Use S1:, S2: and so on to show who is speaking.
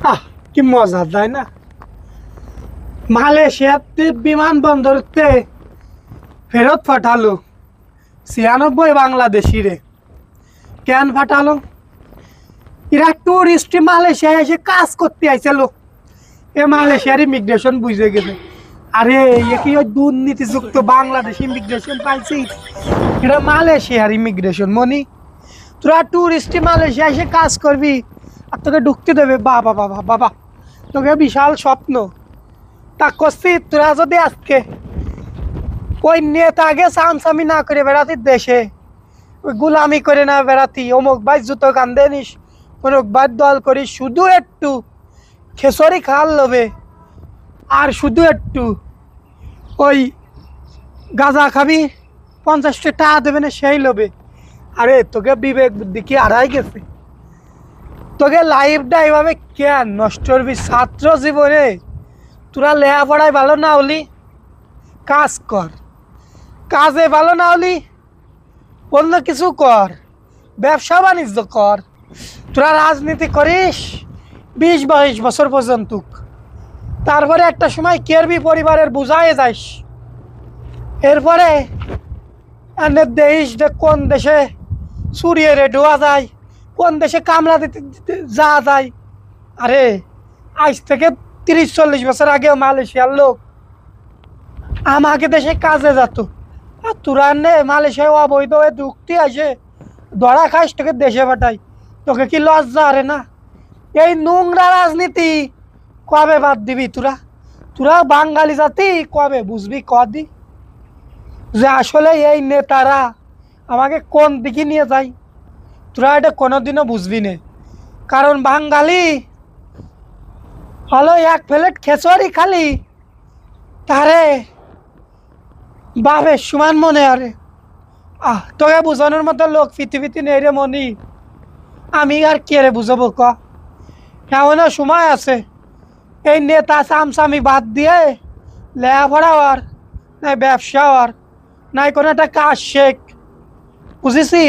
S1: আহ কি মজা তাই না? মালয়েশিয়াতে বিমানবন্দরতে ফেরত পাঠালো 96 বাংলাদেশি রে। কেন পাঠালো? এরা টুরিস্ট মালয়েশিয়া এসে কাজ করতে আইছিল। এ মালয়েশিয়ার ইমিগ্রেশন বুঝে গেছে, আরে এ কি ওই দুর্নীতিযুক্ত বাংলাদেশ ইমিগ্রেশন পাইছি, এটা মালয়েশিয়ার ইমিগ্রেশন মনি। তোরা টুরিস্ট মালয়েশিয়া এসে কাজ করবি আর তোকে ঢুকতে দেবে? বাবা বাবা বাবা, তোকে বিশাল স্বপ্ন। তা করছি তোরা যদি আজকে ওই নেতা আগে সামসামি না করে বেড়াতি দেশে, ওই গুলামি করে না বেড়াতি, অমুক ভাই জুতো কান্দে নিস, অমুক ভাই দল করিস, শুধু একটু খেসরি খাল লবে আর শুধু একটু ওই গাঁজা খাবি, 50টা টাকা দেবে না সেই লবে। আরে তোকে বিবেক বুদ্ধি কি হারাই গেছে? তোকে লাইফটা এইভাবে কেন নষ্ট করবি? ছাত্র জীবনে তোরা লেখাপড়ায় ভালো না হলি কাজ কর, কাজে ভালো না হলি অন্য কিছু কর, ব্যবসা বাণিজ্য কর। তোরা রাজনীতি করিস 20-22 বছর পর্যন্ত, তারপরে একটা সময় কেরবি পরিবারের বুঝায় যাইস। এরপরে দেশ কোন দেশে চুরিয়ে রে ঢোয়া যায়, কোন দেশে কামলা দিতে যাওয়া যায়। আরে আজ থেকে 30-40 বছর আগেও মালয়েশিয়ার লোক আমাকে দেশে কাজে যেত, আর তোরা নে মালয়েশিয়ায় অবৈধ হয়ে ঢুকতে আসে, ধরা খাইস, তোকে দেশে পাঠাই। তোকে কি লজ্জা? আরে না, এই নোংরা রাজনীতি কবে বাদ দিবি তোরা? তোরা বাঙালি জাতি কবে বুঝবি কদি যে আসলে এই নেতারা আমাকে কোন দিকে নিয়ে যায়? তোরা এটা কোনোদিনও বুঝবি না, কারণ বাঙালি হলো এক প্লেট খেচড়ি খালি তারে বাপের সমান মনে। আরে তোকে বুঝানোর মতো লোক পৃথিবীতে নেই রে মনি। আমি আর কে রে বুঝাবো ক? এমনও সময় আছে এই নেতা চামচামি বাদ দিয়ে লেখাপড়া হওয়ার, নাই ব্যবসা হওয়ার, নাই কোনো একটা কাজ শেখ, বুঝেছিস?